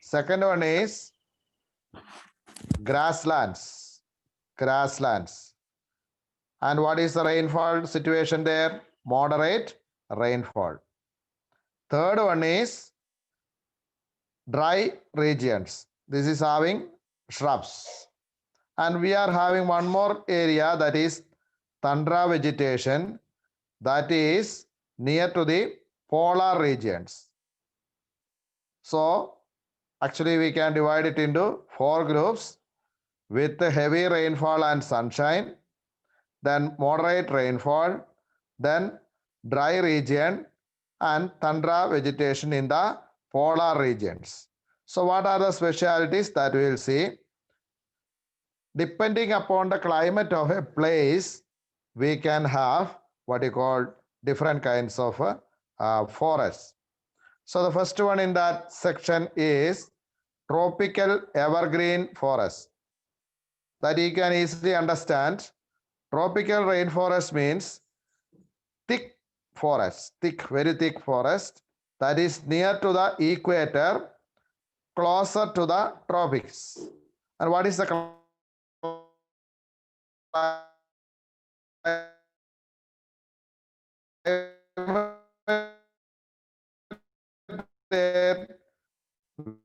Second one is grasslands. Grasslands. And what is the rainfall situation there? Moderate rainfall. Third one is dry regions. This is having shrubs. And we are having one more area, that is tundra vegetation, that is near to the polar regions. So actually we can divide it into 4 groups with heavy rainfall and sunshine, then moderate rainfall, then dry region, and tundra vegetation in the polar regions. So what are the specialities that we will see? Depending upon the climate of a place, we can have what you call different kinds of forests. So the first one in that section is tropical evergreen forest. That you can easily understand. Tropical rainforest means thick forest, very thick forest that is near to the equator, closer to the tropics. And what is the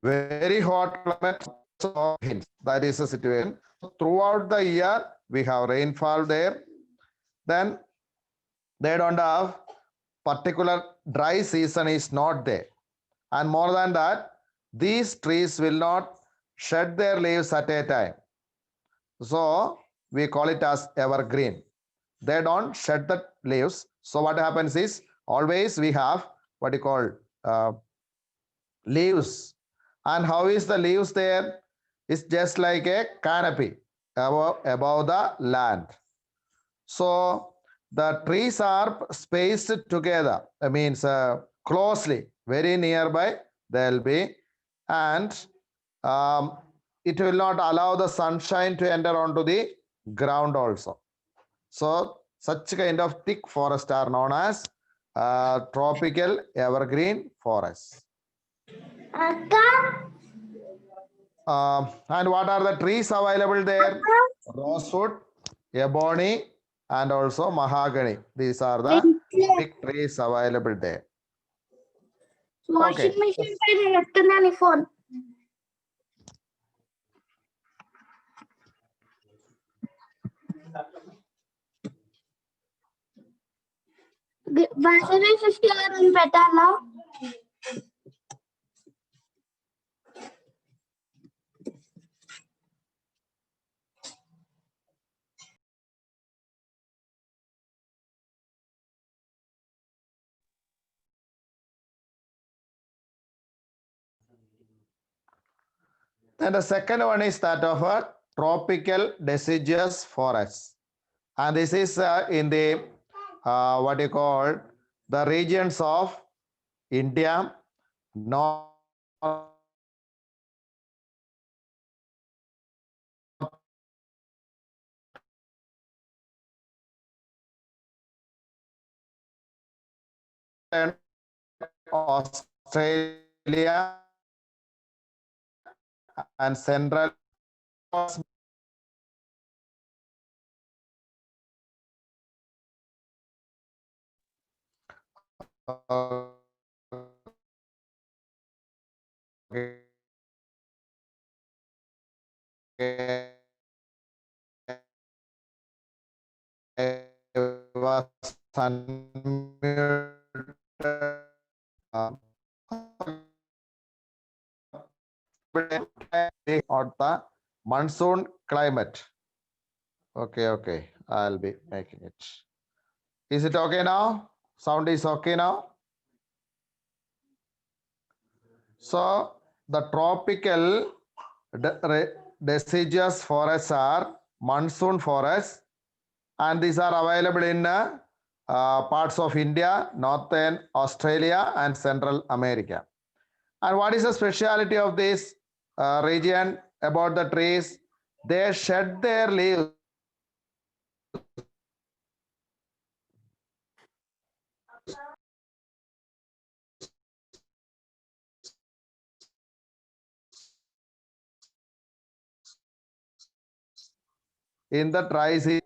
very hot climate, that is the situation. Throughout the year we have rainfall there. Then they don't have particular dry season is not there. And more than that, these trees will not shed their leaves at a time. So we call it as evergreen. They don't shed the leaves. So what happens is always we have what you call leaves. And how is the leaves there? It's just like a canopy above the land. So the trees are spaced together. That means closely, very nearby they'll be, and it will not allow the sunshine to enter onto the ground also. So such kind of thick forests are known as tropical evergreen forests. And what are the trees available there? Rosewood, ebony, and also mahogany. These are the big trees available there. Washing machine pay electronic phone. Vaseline 50 పెట్టాలా? And the second one is that of a tropical deciduous forest. And this is in the what you call the regions of India, North Australia and Central or the monsoon climate. Okay, I'll be making it. Is it okay now? Sound is okay now? So the tropical deciduous forests are monsoon forests, and these are available in parts of India, Northern Australia, and Central America. And what is the speciality of this region about the trees? They shed their leaves in the dry season,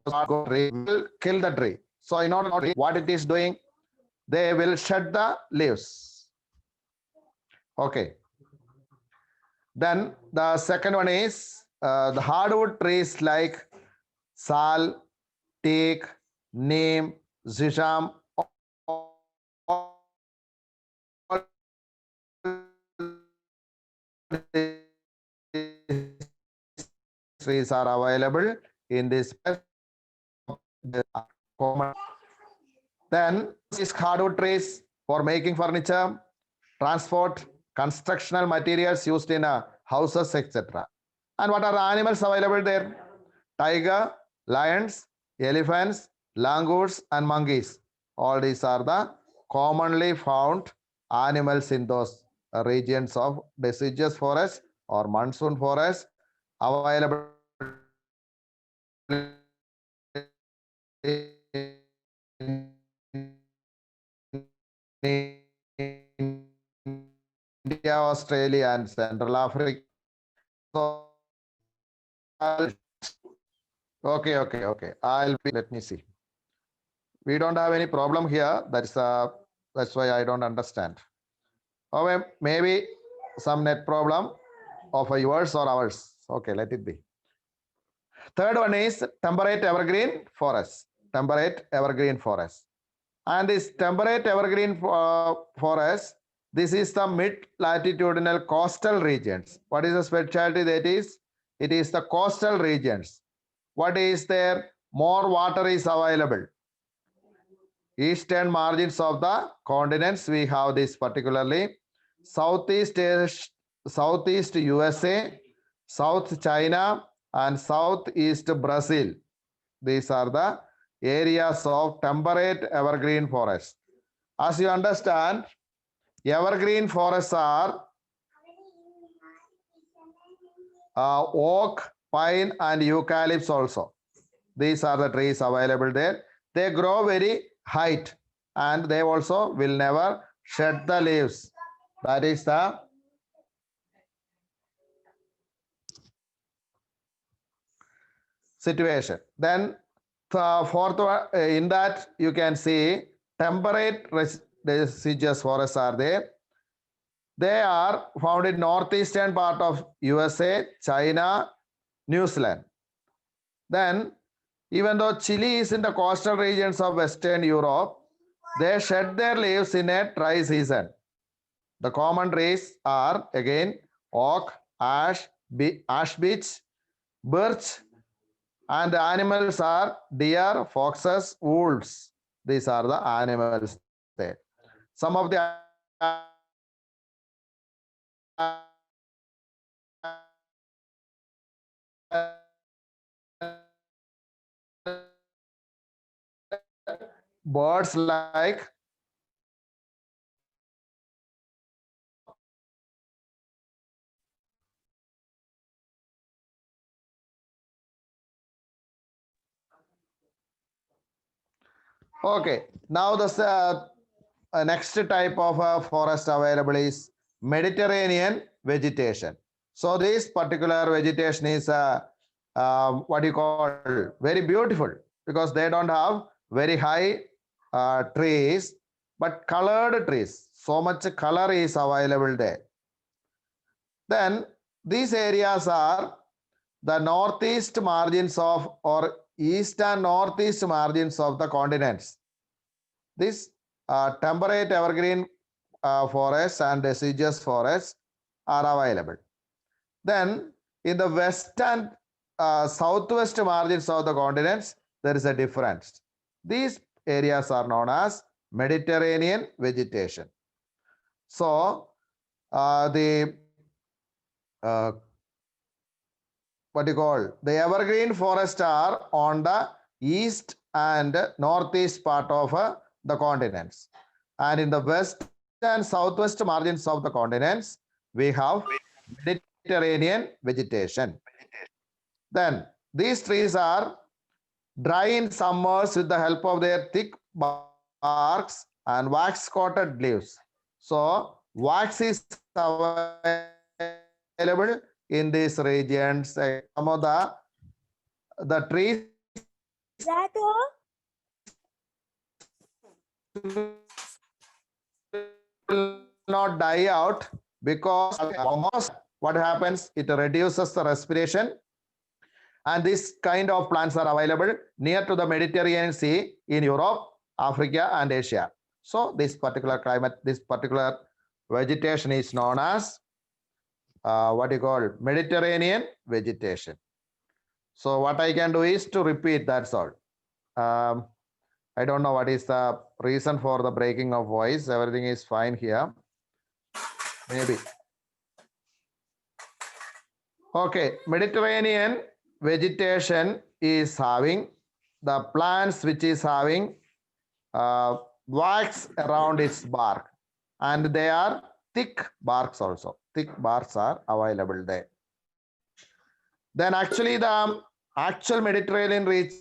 will kill the tree. So in order not what it is doing, they will shed the leaves. Okay. Then the second one is the hardwood trees like sal, teak, neem, zisham, trees are available in this common. Then these hardwood trees for making furniture, transport, constructional materials used in houses, etc. And what are the animals available there? Tiger, lions, elephants, langurs, and monkeys. All these are the commonly found animals in those regions of deciduous forest or monsoon forest available in India, Australia, and Central Africa. So, okay. I'll be. Let me see. We don't have any problem here. That's why I don't understand. Okay, maybe some net problem of yours or ours. Okay, let it be. Third one is temperate evergreen forest. Temperate evergreen forest. And this temperate evergreen forest, this is the mid-latitudinal coastal regions. What is the specialty that is? It is the coastal regions. What is there? More water is available. Eastern margins of the continents, we have this particularly. Southeast USA, South China, and Southeast Brazil. These are the areas of temperate evergreen forest. As you understand, evergreen forests are oak, pine, and eucalyptus also. These are the trees available there. They grow very height and they also will never shed the leaves. That is the situation. Then the fourth one, in that you can see temperate deciduous forests are there. They are found in northeastern part of USA, China, New Zealand. Then even though Chile is in the coastal regions of Western Europe, they shed their leaves in a dry season. The common trees are again oak, ash, beech, birch, and the animals are deer, foxes, wolves. These are the animals there. Some of the birds like okay. Now the next type of forest available is Mediterranean vegetation. So this particular vegetation is what you call very beautiful because they don't have very high trees but colored trees. So much color is available there. Then these areas are the northeast margins of or east and northeast margins of the continents. This temperate evergreen forests and deciduous forests are available. Then in the west and southwest margins of the continents, there is a difference. These areas are known as Mediterranean vegetation. So the what you call the evergreen forests are on the east and northeast part of the continents, and in the west and southwest margins of the continents we have Mediterranean vegetation. Then these trees are dry in summers with the help of their thick barks and wax coated leaves. So wax is available in these regions. Some of the trees will not die out because almost what happens, it reduces the respiration, and this kind of plants are available near to the Mediterranean Sea in Europe, Africa and Asia. So this particular climate, this particular vegetation is known as what you call Mediterranean vegetation. So what I can do is to repeat, that's all. I don't know what is the reason for the breaking of voice. Everything is fine here. Maybe. Okay, Mediterranean vegetation is having the plants which is having wax around its bark, and they are thick barks also. Thick barks are available there. Then actually the actual Mediterranean region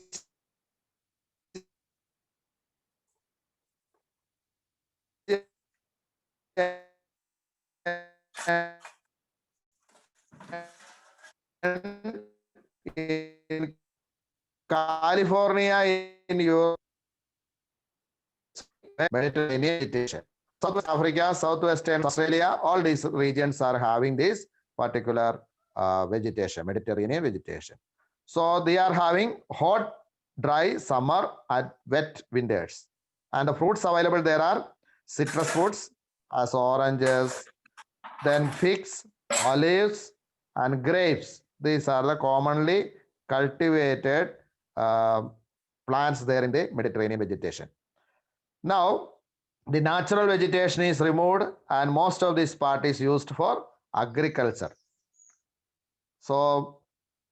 in California, in Europe, Mediterranean vegetation. Southwest Africa, Southwestern Australia, all these regions are having this particular vegetation, Mediterranean vegetation. So they are having hot, dry summer and wet winters. And the fruits available there are citrus fruits as oranges, then figs, olives, and grapes. These are the commonly cultivated plants there in the Mediterranean vegetation. Now, the natural vegetation is removed and most of this part is used for agriculture. So,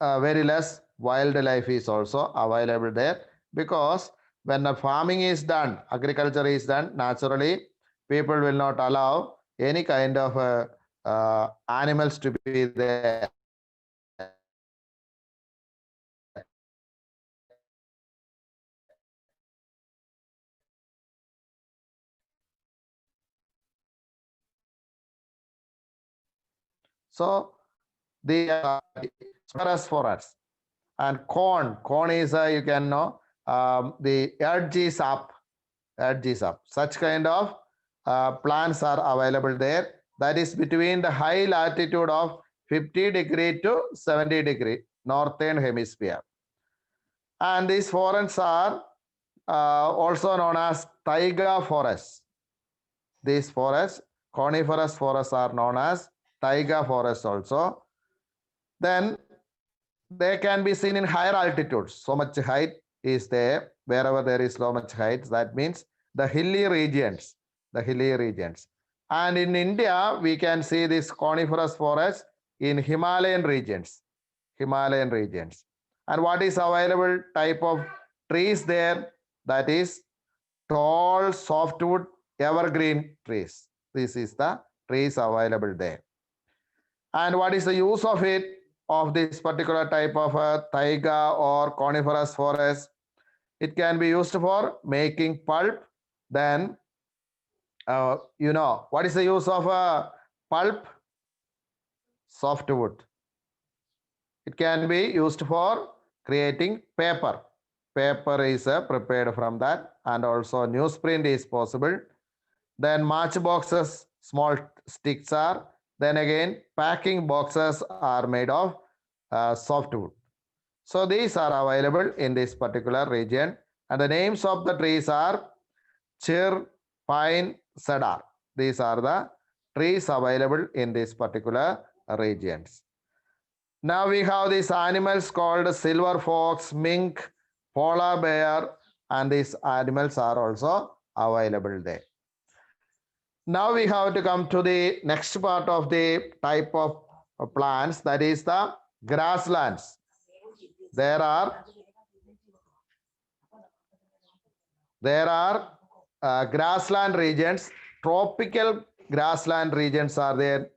very less wildlife is also available there, because when the farming is done, agriculture is done, naturally people will not allow any kind of animals to be there. So the forests and corn is you can know the edge is up. Such kind of plants are available there. That is between the high latitude of 50 degree to 70 degree northern hemisphere. And these forests are also known as taiga forests. These forests, coniferous forests, are known as taiga forests also. Then they can be seen in higher altitudes. So much height is there. Wherever there is so much height, that means the hilly regions. And in India, we can see this coniferous forest in Himalayan regions. And what is available type of trees there? That is tall softwood evergreen trees. This is the trees available there. And what is the use of it, of this particular type of taiga or coniferous forest? It can be used for making pulp. Then what is the use of pulp? Softwood. It can be used for creating paper. Paper is prepared from that, and also newsprint is possible. Then matchboxes, small sticks are. Then again, packing boxes are made of softwood. So these are available in this particular region, and the names of the trees are chir, pine, cedar. These are the trees available in this particular regions. Now we have these animals called silver fox, mink, polar bear, and these animals are also available there. Now we have to come to the next part of the type of plants, that is the grasslands. There are grassland regions. Tropical grassland regions are there.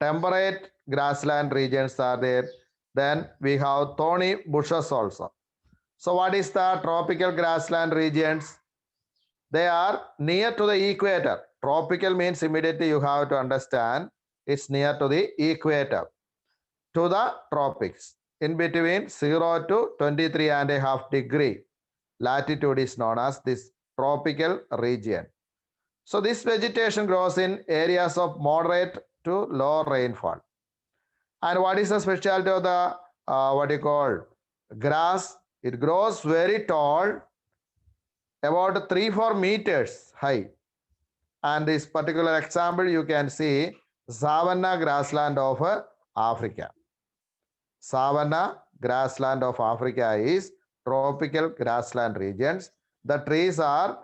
Temperate grassland regions are there. Then we have thorny bushes also. So what is the tropical grassland regions? They are near to the equator. Tropical means immediately you have to understand it's near to the equator. to the tropics. In between 0 to 23.5 degree latitude is known as this tropical region. So this vegetation grows in areas of moderate to low rainfall. And what is the specialty of the what you call grass? It grows very tall, about 3-4 meters high. And this particular example you can see savanna grassland of Africa. Savanna grassland of Africa is tropical grassland regions. The trees are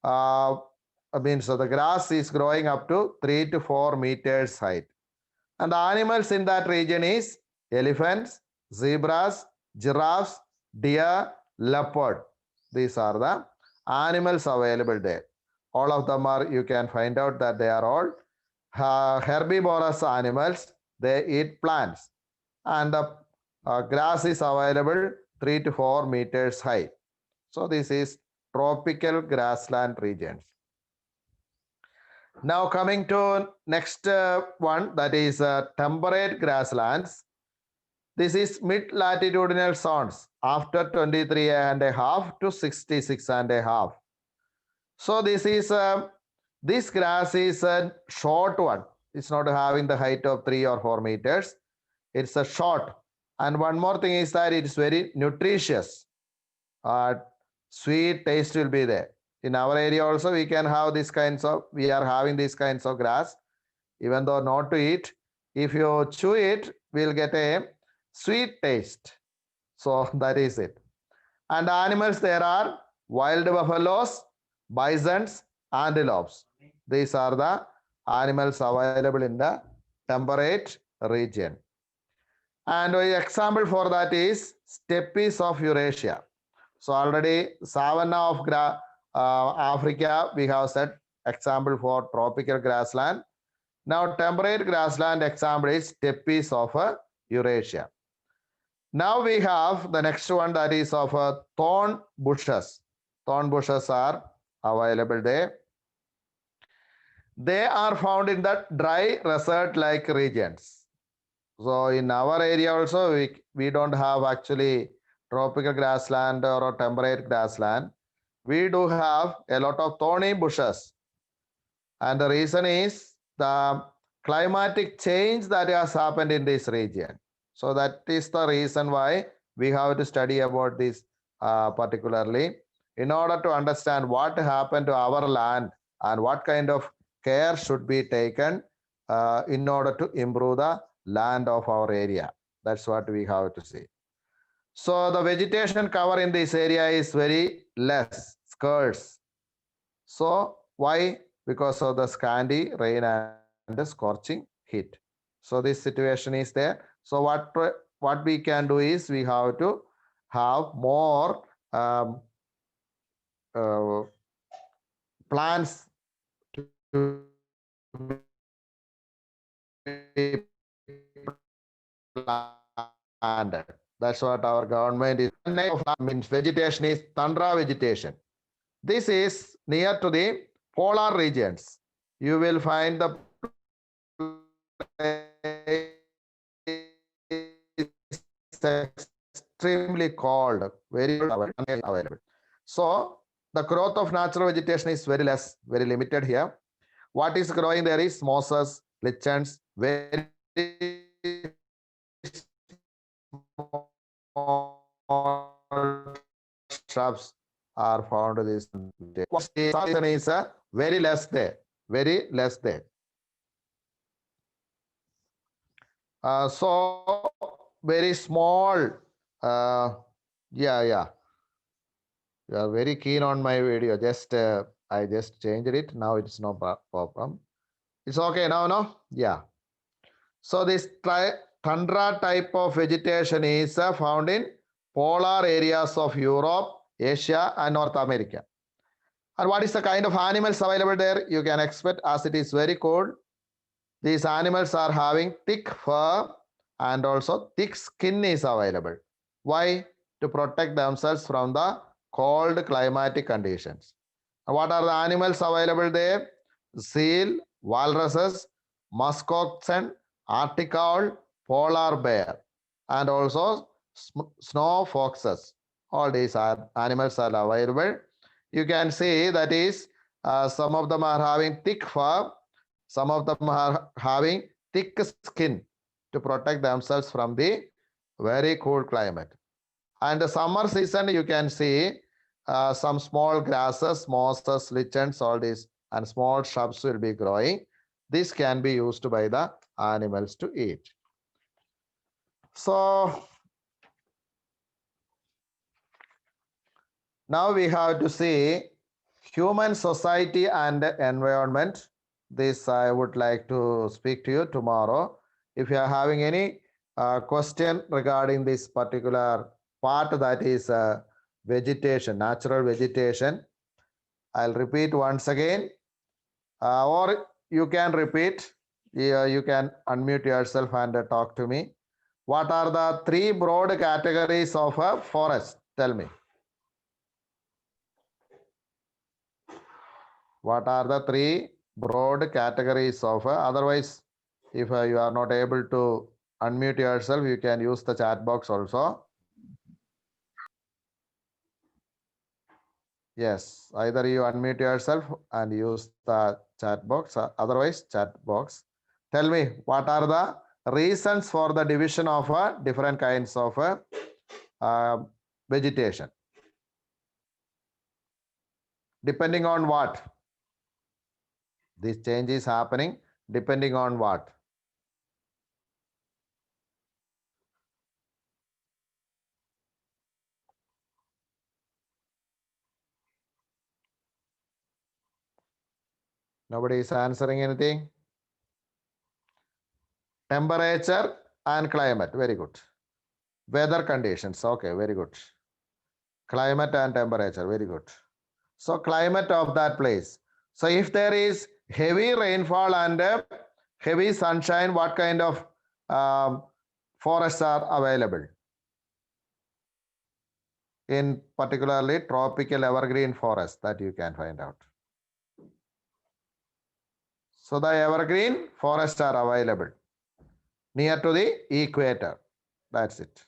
so the grass is growing up to 3 to 4 meters height. And the animals in that region is elephants, zebras, giraffes, deer, leopard. These are the animals available there. All of them are, you can find out that they are all herbivorous animals. They eat plants. And the grass is available 3 to 4 meters high. So this is tropical grassland regions. Now coming to next one, that is temperate grasslands. This is mid-latitudinal zones after 23.5 to 66.5. So this is this grass is a short one. It's not having the height of 3 or 4 meters. It's a short. And one more thing is that it's very nutritious. Sweet taste will be there. In our area also we can have these kinds of, we are having these kinds of grass, even though not to eat. If you chew it, we'll get a sweet taste. So that is it. And animals there are wild buffaloes, bisons, antelopes. These are the animals available in the temperate region. And an example for that is steppes of Eurasia. So already savanna of Africa, we have said example for tropical grassland. Now temperate grassland example is steppes of Eurasia. Now we have the next one, that is of thorn bushes. Thorn bushes are available there. They are found in the dry desert-like regions. So in our area also we don't have actually tropical grassland or temperate grassland. We do have a lot of thorny bushes. And the reason is the climatic change that has happened in this region. So that is the reason why we have to study about this particularly, in order to understand what happened to our land and what kind of care should be taken in order to improve the land of our area. That's what we have to see. So the vegetation cover in this area is very less, scarce. So why? Because of the scanty rain and the scorching heat. So this situation is there. So what we can do is we have to have more plants to be planted. That's what our government is. Means vegetation is tundra vegetation. This is near to the polar regions. You will find the extremely cold, very available. So the growth of natural vegetation is very less, very limited here. What is growing there is mosses, lichens, very small shrubs are found in this. Sun is very less there, very less there. So very small. Yeah. You are very keen on my video. Just I just changed it. Now it's no problem. It's okay now, no? Yeah. So this tundra type of vegetation is found in polar areas of Europe, Asia, and North America. And what is the kind of animals available there? You can expect, as it is very cold, these animals are having thick fur and also thick skin is available. Why? To protect themselves from the cold climatic conditions. And what are the animals available there? Seal, walruses, musk oxen, Arctic owl, polar bear, and also snow foxes. All these are animals are available. You can see that is some of them are having thick fur, some of them are having thick skin to protect themselves from the very cool climate. And the summer season, you can see some small grasses, mosses, lichens, all these, and small shrubs will be growing. This can be used by the animals to eat. So now we have to see human society and environment. This I would like to speak to you tomorrow. If you are having any question regarding this particular part, that is vegetation, natural vegetation, I'll repeat once again, or you can repeat. You can unmute yourself and talk to me. What are the three broad categories of a forest? Tell me. What are the three broad categories of otherwise, if you are not able to unmute yourself, you can use the chat box also. Yes, either you unmute yourself and use the chat box, otherwise chat box. Tell me, what are the reasons for the division of different kinds of vegetation? Depending on what? This change is happening depending on what? Nobody is answering anything. Temperature and climate. Very good. Weather conditions. Okay, very good. Climate and temperature. Very good. So climate of that place. So if there is heavy rainfall and heavy sunshine, what kind of forests are available? In particularly tropical evergreen forest that you can find out. So the evergreen forests are available near to the equator. That's it.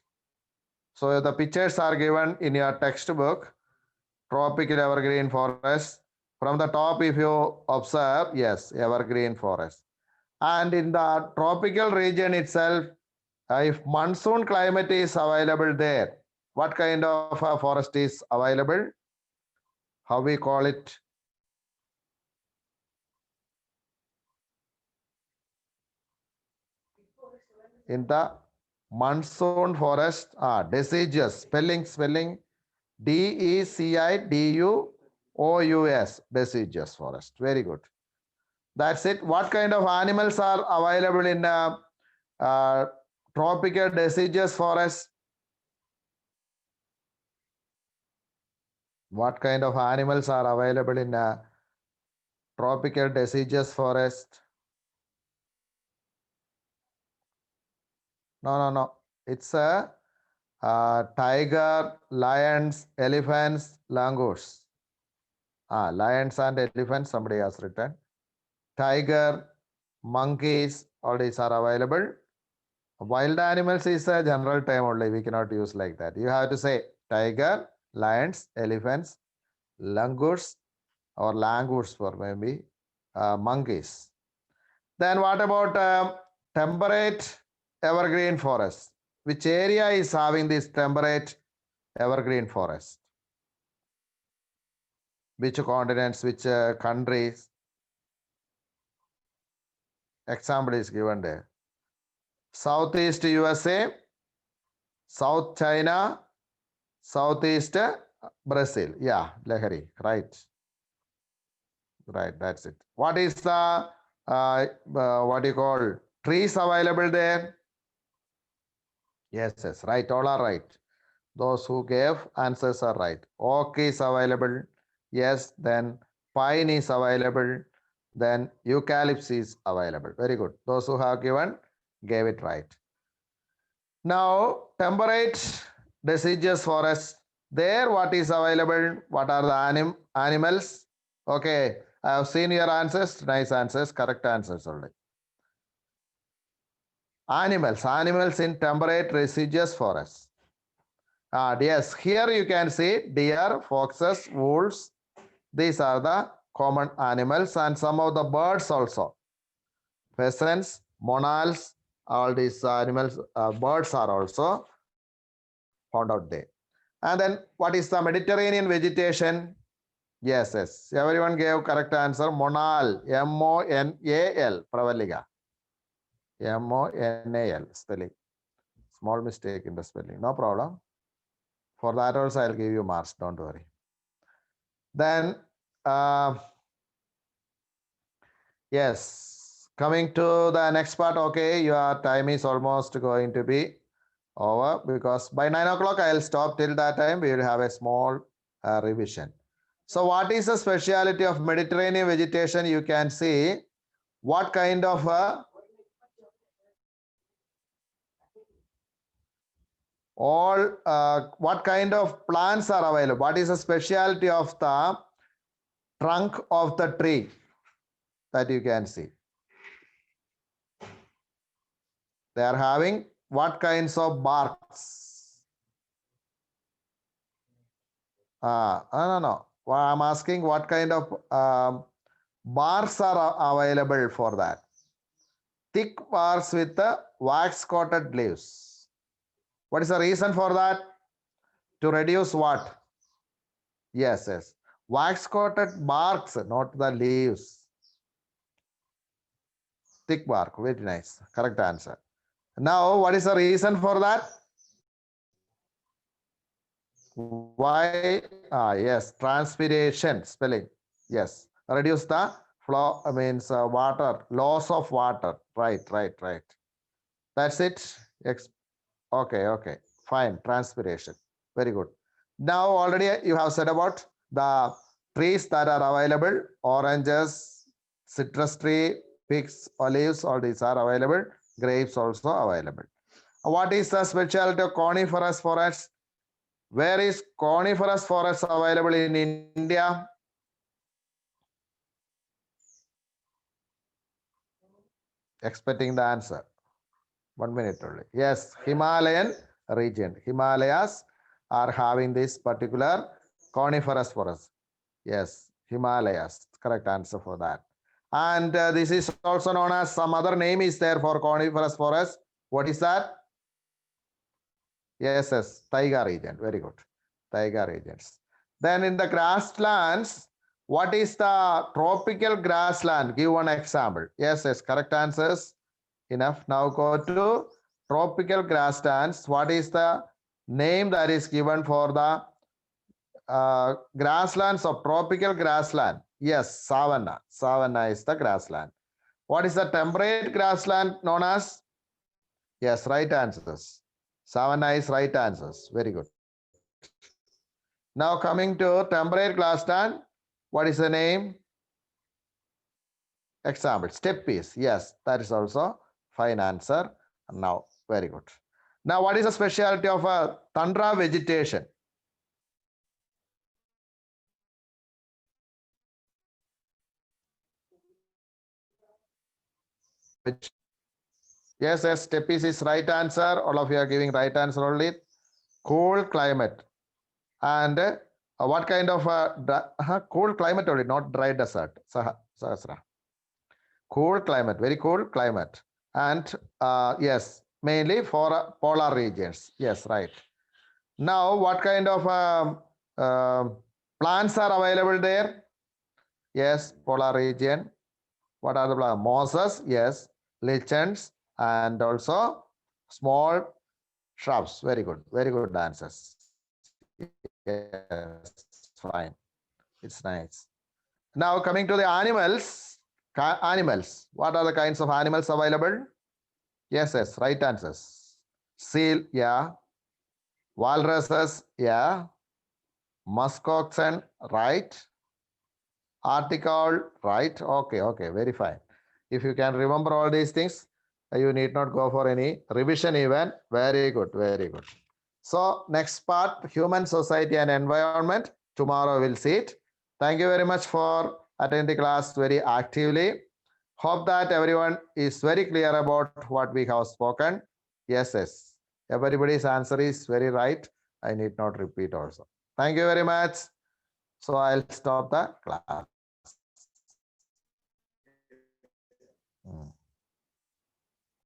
So the pictures are given in your textbook. Tropical evergreen forest. From the top, if you observe, yes, evergreen forest. And in the tropical region itself, if monsoon climate is available there, what kind of a forest is available? How we call it? In the monsoon forest, deciduous, spelling DECIDUOUS, deciduous forest. Very good. That's it. What kind of animals are available in tropical deciduous forest? What kind of animals are available in tropical deciduous forest? No. It's a tiger, lions, elephants, langurs. Lions and elephants, somebody has written. Tiger, monkeys, all these are available. Wild animals is a general term only. We cannot use like that. You have to say tiger, lions, elephants, langurs, or langurs for maybe monkeys. Then what about temperate evergreen forest? Which area is having this temperate evergreen forest? Which continents, which countries? Example is given there. Southeast USA, South China, Southeast Brazil. Yeah, Lahari, right. Right, that's it. What is the, what do you call, trees available there? Yes, right, all are right. Those who gave answers are right. Oak is available. Yes, then pine is available. Then eucalyptus is available. Very good. Those who have given gave it right. Now, temperate deciduous forest. There, what is available? What are the animals? Okay, I have seen your answers. Nice answers, correct answers only. Animals in temperate deciduous forests. Yes, here you can see deer, foxes, wolves. These are the common animals and some of the birds also. Pheasants, monals, all these animals, birds are also found out there. And then what is the Mediterranean vegetation? Yes. Everyone gave correct answer. Monal, M-O-N-A-L, Pravalika. M-O-N-A-L spelling. Small mistake in the spelling. No problem. For that also I'll give you marks. Don't worry. Then, yes, coming to the next part. Okay, your time is almost going to be over because by 9 o'clock I'll stop. Till that time we will have a small revision. So what is the speciality of Mediterranean vegetation? You can see what kind of what kind of plants are available. What is the speciality of the trunk of the tree that you can see? They are having what kinds of barks? No. I'm asking what kind of barks are available for that. Thick barks with the wax coated leaves. What is the reason for that? To reduce what? Yes. Wax coated barks, not the leaves. Thick bark, very nice. Correct answer. Now, what is the reason for that? Why? Yes, transpiration, spelling. Yes, reduce the flow, means water, loss of water. Right. That's it. Okay, fine, transpiration. Very good. Now, already you have said about the trees that are available, oranges, citrus tree, figs, olives, all these are available. Grapes also available. What is the specialty of coniferous forests? Where is coniferous forests available in India? Expecting the answer. 1 minute only. Yes, Himalayan region. Himalayas are having this particular coniferous forest. Yes, Himalayas. Correct answer for that. And this is also known as, some other name is there for coniferous forest. What is that? Yes, taiga region. Very good. Taiga regions. Then in the grasslands, what is the tropical grassland? Give one example. Yes, correct answers. Enough. Now go to tropical grasslands. What is the name that is given for the grasslands of tropical grassland? Yes, savanna. Savanna is the grassland. What is the temperate grassland known as? Yes, right answers. Savanna is right answers. Very good. Now coming to temperate grassland, what is the name? Example, steppes. Yes, that is also fine answer. Now, very good. Now, what is the specialty of a tundra vegetation? Yes, steppes is right answer. All of you are giving right answer only. Cool climate. And what kind of cool climate only, not dry desert. Sahasra. Cool climate, very cool climate. And yes, mainly for polar regions. Yes, right. Now, what kind of plants are available there? Yes, polar region. What are the plants? Mosses, yes, lichens, and also small shrubs. Very good answers. Yes, fine. It's nice. Now coming to the animals. Animals. What are the kinds of animals available? Yes, right answers. Seal, yeah. Walruses, yeah. Musk oxen, right. Arctic owl, right. Okay, very fine. If you can remember all these things, you need not go for any revision even. Very good. So next part, human society and environment. Tomorrow we'll see it. Thank you very much for attending the class very actively. Hope that everyone is very clear about what we have spoken. Yes, yes. Everybody's answer is very right. I need not repeat also. Thank you very much. So I'll stop the class.